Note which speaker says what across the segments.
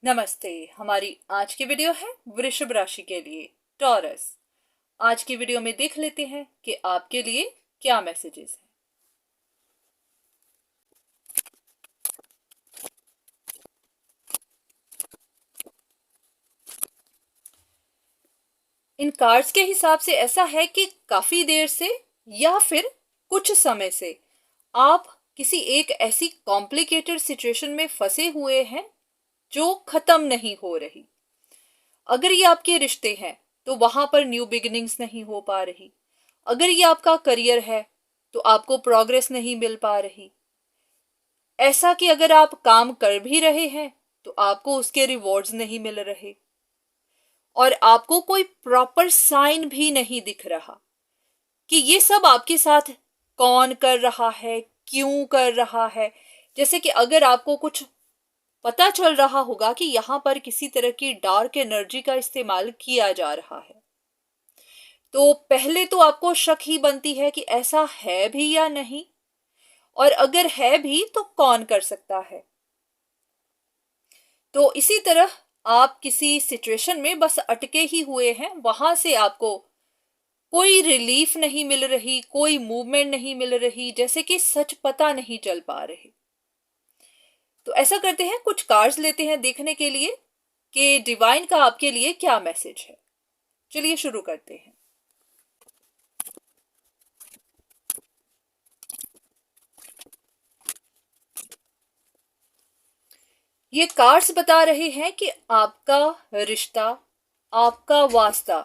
Speaker 1: नमस्ते। हमारी आज की वीडियो है वृषभ राशि के लिए, टॉरस। आज की वीडियो में देख लेते हैं कि आपके लिए क्या मैसेजेस हैं। इन कार्ड्स के हिसाब से ऐसा है कि काफी देर से या फिर कुछ समय से आप किसी एक ऐसी कॉम्प्लिकेटेड सिचुएशन में फंसे हुए हैं जो खत्म नहीं हो रही। अगर ये आपके रिश्ते हैं तो वहां पर न्यू बिगिनिंग्स नहीं हो पा रही। अगर ये आपका करियर है तो आपको प्रोग्रेस नहीं मिल पा रही। ऐसा कि अगर आप काम कर भी रहे हैं तो आपको उसके रिवॉर्ड्स नहीं मिल रहे और आपको कोई प्रॉपर साइन भी नहीं दिख रहा कि ये सब आपके साथ कौन कर रहा है, क्यों कर रहा है। जैसे कि अगर आपको कुछ पता चल रहा होगा कि यहां पर किसी तरह की डार्क एनर्जी का इस्तेमाल किया जा रहा है, तो पहले तो आपको शक ही बनती है कि ऐसा है भी या नहीं, और अगर है भी तो कौन कर सकता है। तो इसी तरह आप किसी सिचुएशन में बस अटके ही हुए हैं, वहां से आपको कोई रिलीफ नहीं मिल रही, कोई मूवमेंट नहीं मिल रही, जैसे कि सच पता नहीं चल पा रहे। तो ऐसा करते हैं, कुछ कार्ड्स लेते हैं देखने के लिए कि डिवाइन का आपके लिए क्या मैसेज है। चलिए शुरू करते हैं। ये कार्ड्स बता रहे हैं कि आपका रिश्ता, आपका वास्ता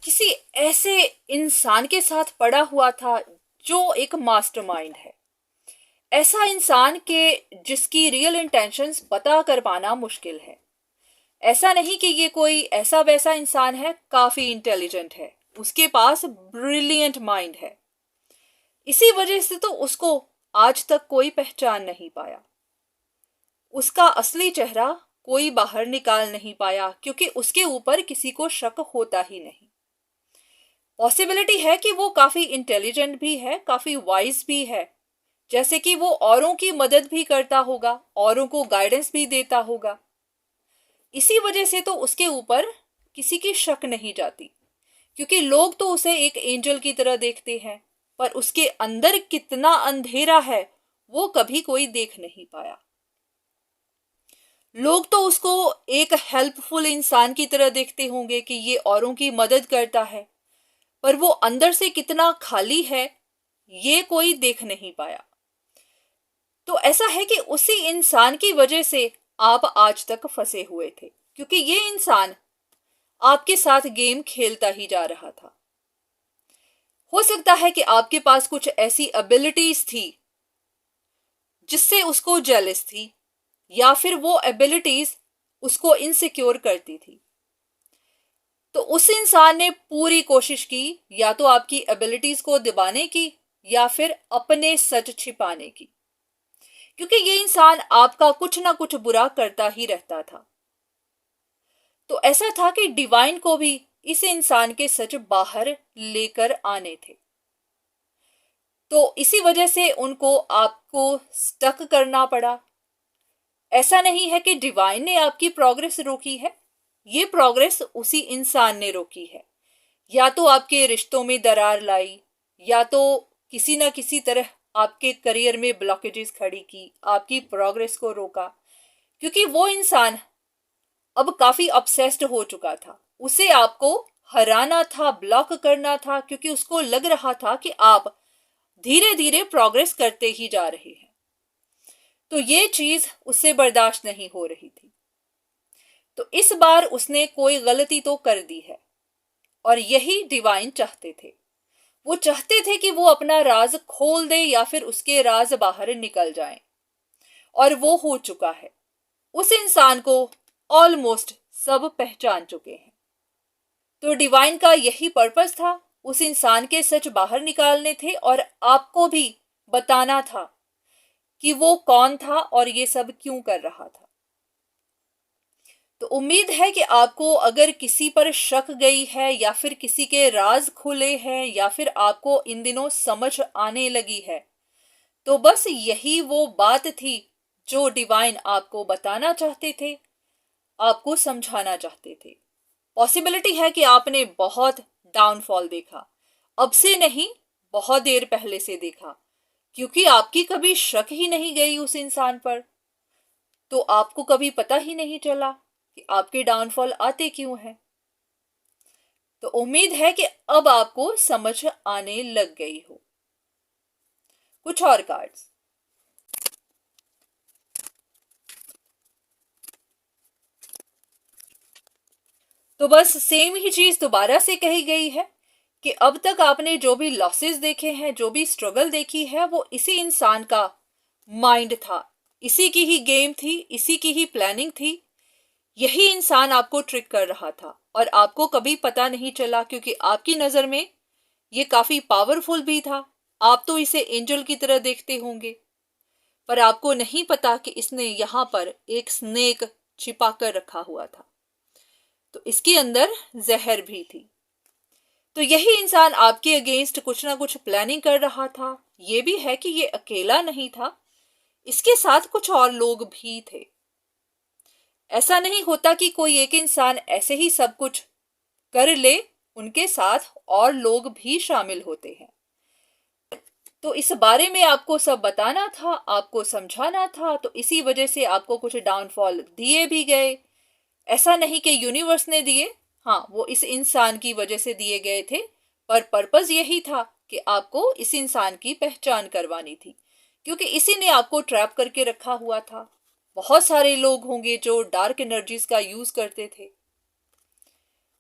Speaker 1: किसी ऐसे इंसान के साथ पड़ा हुआ था जो एक मास्टरमाइंड है। ऐसा इंसान के जिसकी रियल इंटेंशंस पता कर पाना मुश्किल है। ऐसा नहीं कि ये कोई ऐसा वैसा इंसान है, काफी इंटेलिजेंट है, उसके पास ब्रिलियंट माइंड है। इसी वजह से तो उसको आज तक कोई पहचान नहीं पाया। उसका असली चेहरा कोई बाहर निकाल नहीं पाया क्योंकि उसके ऊपर किसी को शक होता ही नहीं। पॉसिबिलिटी है कि वो काफी इंटेलिजेंट भी है, काफी वाइज भी है, जैसे कि वो औरों की मदद भी करता होगा, औरों को गाइडेंस भी देता होगा। इसी वजह से तो उसके ऊपर किसी की शक नहीं जाती, क्योंकि लोग तो उसे एक एंजल की तरह देखते हैं, पर उसके अंदर कितना अंधेरा है वो कभी कोई देख नहीं पाया। लोग तो उसको एक हेल्पफुल इंसान की तरह देखते होंगे कि ये औरों की मदद करता है, पर वो अंदर से कितना खाली है ये कोई देख नहीं पाया। तो ऐसा है कि उसी इंसान की वजह से आप आज तक फंसे हुए थे, क्योंकि ये इंसान आपके साथ गेम खेलता ही जा रहा था। हो सकता है कि आपके पास कुछ ऐसी एबिलिटीज थी जिससे उसको जेलस थी, या फिर वो एबिलिटीज उसको इनसिक्योर करती थी। तो उस इंसान ने पूरी कोशिश की या तो आपकी एबिलिटीज को दबाने की या फिर अपने सच छिपाने की, क्योंकि ये इंसान आपका कुछ ना कुछ बुरा करता ही रहता था। तो ऐसा था कि डिवाइन को भी इस इंसान के सच बाहर लेकर आने थे। तो इसी वजह से उनको आपको स्टक करना पड़ा। ऐसा नहीं है कि डिवाइन ने आपकी प्रोग्रेस रोकी है, ये प्रोग्रेस उसी इंसान ने रोकी है। या तो आपके रिश्तों में दरार लाई, या तो किसी ना किसी तरह आपके करियर में ब्लॉकेजेस खड़ी की, आपकी प्रोग्रेस को रोका। क्योंकि वो इंसान अब काफी ऑब्सेस्ड हो चुका था, उसे आपको हराना था, ब्लॉक करना था, क्योंकि उसको लग रहा था कि आप धीरे धीरे प्रोग्रेस करते ही जा रहे हैं। तो ये चीज उससे बर्दाश्त नहीं हो रही थी। तो इस बार उसने कोई गलती तो कर दी है, और यही डिवाइन चाहते थे। वो चाहते थे कि वो अपना राज खोल दे या फिर उसके राज बाहर निकल जाएं, और वो हो चुका है। उस इंसान को ऑलमोस्ट सब पहचान चुके हैं। तो डिवाइन का यही पर्पस था, उस इंसान के सच बाहर निकालने थे और आपको भी बताना था कि वो कौन था और ये सब क्यों कर रहा था। तो उम्मीद है कि आपको अगर किसी पर शक गई है या फिर किसी के राज खुले हैं या फिर आपको इन दिनों समझ आने लगी है, तो बस यही वो बात थी जो डिवाइन आपको बताना चाहते थे। आपको समझाना चाहते थे। पॉसिबिलिटी है कि आपने बहुत डाउनफॉल देखा, अब से नहीं, बहुत देर पहले से देखा, क्योंकि आपकी कभी शक ही नहीं गई उस इंसान पर, तो आपको कभी पता ही नहीं चला कि आपके डाउनफॉल आते क्यों हैं। तो उम्मीद है कि अब आपको समझ आने लग गई हो। कुछ और कार्ड्स। तो बस सेम ही चीज दोबारा से कही गई है कि अब तक आपने जो भी लॉसेस देखे हैं, जो भी स्ट्रगल देखी है, वो इसी इंसान का माइंड था, इसी की ही गेम थी, इसी की ही प्लानिंग थी। यही इंसान आपको ट्रिक कर रहा था और आपको कभी पता नहीं चला, क्योंकि आपकी नजर में ये काफी पावरफुल भी था। आप तो इसे एंजल की तरह देखते होंगे, पर आपको नहीं पता कि इसने यहां पर एक स्नेक छिपा कर रखा हुआ था, तो इसके अंदर जहर भी थी। तो यही इंसान आपके अगेंस्ट कुछ ना कुछ प्लानिंग कर रहा था। ये भी है कि ये अकेला नहीं था, इसके साथ कुछ और लोग भी थे। ऐसा नहीं होता कि कोई एक इंसान ऐसे ही सब कुछ कर ले, उनके साथ और लोग भी शामिल होते हैं। तो इस बारे में आपको सब बताना था, आपको समझाना था, तो इसी वजह से आपको कुछ डाउनफॉल दिए भी गए। ऐसा नहीं कि यूनिवर्स ने दिए, हाँ, वो इस इंसान की वजह से दिए गए थे, पर पर्पस यही था कि आपको इस इंसान की पहचान करवानी थी, क्योंकि इसी ने आपको ट्रैप करके रखा हुआ था। बहुत सारे लोग होंगे जो डार्क एनर्जीज का यूज करते थे,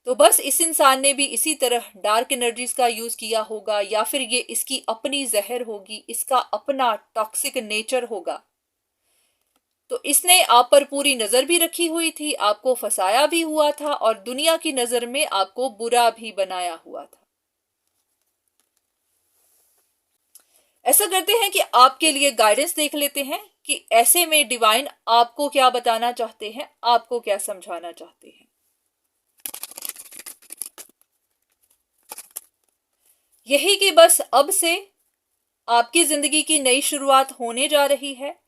Speaker 1: तो बस इस इंसान ने भी इसी तरह डार्क एनर्जीज का यूज किया होगा, या फिर ये इसकी अपनी जहर होगी, इसका अपना टॉक्सिक नेचर होगा। तो इसने आप पर पूरी नजर भी रखी हुई थी, आपको फंसाया भी हुआ था और दुनिया की नजर में आपको बुरा भी बनाया हुआ था। ऐसा करते हैं कि आपके लिए गाइडेंस देख लेते हैं कि ऐसे में डिवाइन आपको क्या बताना चाहते हैं, आपको क्या समझाना चाहते हैं। यही कि बस अब से आपकी जिंदगी की नई शुरुआत होने जा रही है,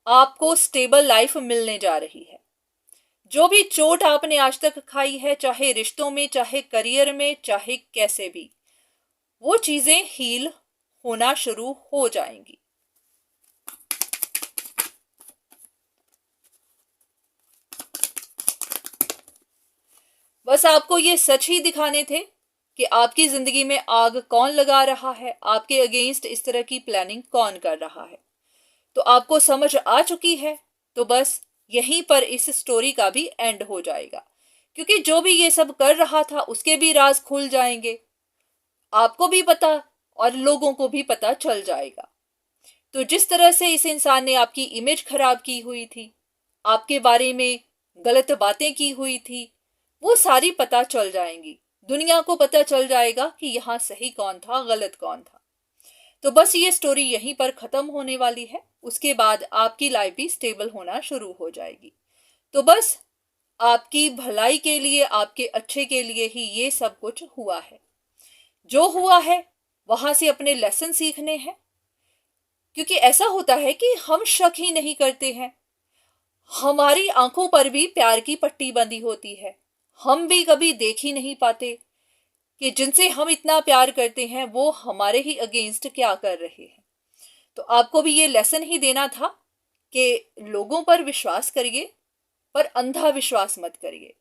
Speaker 1: आपको स्टेबल लाइफ मिलने जा रही है। जो भी चोट आपने आज तक खाई है, चाहे रिश्तों में, चाहे करियर में, चाहे कैसे भी, वो चीजें हील होना शुरू हो जाएंगी। बस आपको ये सच ही दिखाने थे कि आपकी जिंदगी में आग कौन लगा रहा है, आपके अगेंस्ट इस तरह की प्लानिंग कौन कर रहा है। तो आपको समझ आ चुकी है, तो बस यहीं पर इस स्टोरी का भी एंड हो जाएगा, क्योंकि जो भी ये सब कर रहा था उसके भी राज खुल जाएंगे, आपको भी पता और लोगों को भी पता चल जाएगा। तो जिस तरह से इस इंसान ने आपकी इमेज खराब की हुई थी, आपके बारे में गलत बातें की हुई थी, वो सारी पता चल जाएंगी। दुनिया को पता चल जाएगा कि यहाँ सही कौन था, गलत कौन था। तो बस ये स्टोरी यहीं पर खत्म होने वाली है, उसके बाद आपकी लाइफ भी स्टेबल होना शुरू हो जाएगी। तो बस आपकी भलाई के लिए, आपके अच्छे के लिए ही ये सब कुछ हुआ है। जो हुआ है वहां से अपने लेसन सीखने हैं, क्योंकि ऐसा होता है कि हम शक ही नहीं करते हैं, हमारी आंखों पर भी प्यार की पट्टी बंधी होती है। हम भी कभी देख ही नहीं पाते कि जिनसे हम इतना प्यार करते हैं वो हमारे ही अगेंस्ट क्या कर रहे हैं। तो आपको भी ये लेसन ही देना था कि लोगों पर विश्वास करिए, पर अंधा विश्वास मत करिए।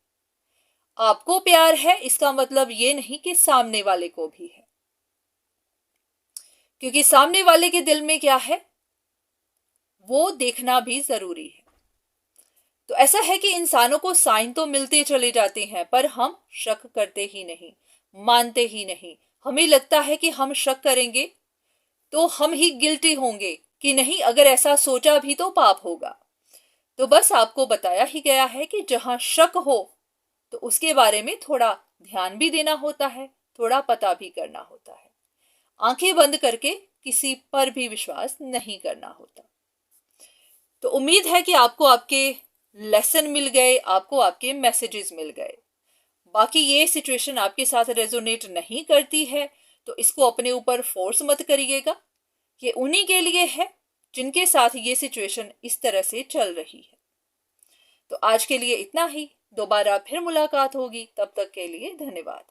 Speaker 1: आपको प्यार है इसका मतलब ये नहीं कि सामने वाले को भी है, क्योंकि सामने वाले के दिल में क्या है वो देखना भी जरूरी है। तो ऐसा है कि इंसानों को साइन तो मिलते चले जाते हैं, पर हम शक करते ही नहीं, मानते ही नहीं। हमें लगता है कि हम शक करेंगे तो हम ही गिल्टी होंगे, कि नहीं, अगर ऐसा सोचा भी तो पाप होगा। तो बस आपको बताया ही गया है कि जहां शक हो तो उसके बारे में थोड़ा ध्यान भी देना होता है, थोड़ा पता भी करना होता है। आंखें बंद करके किसी पर भी विश्वास नहीं करना होता। तो उम्मीद है कि आपको आपके लेसन मिल गए, आपको आपके मैसेजेस मिल गए। बाकी ये सिचुएशन आपके साथ रेजोनेट नहीं करती है तो इसको अपने ऊपर फोर्स मत करिएगा। ये उन्हीं के लिए है जिनके साथ ये सिचुएशन इस तरह से चल रही है। तो आज के लिए इतना ही। दोबारा फिर मुलाकात होगी, तब तक के लिए धन्यवाद।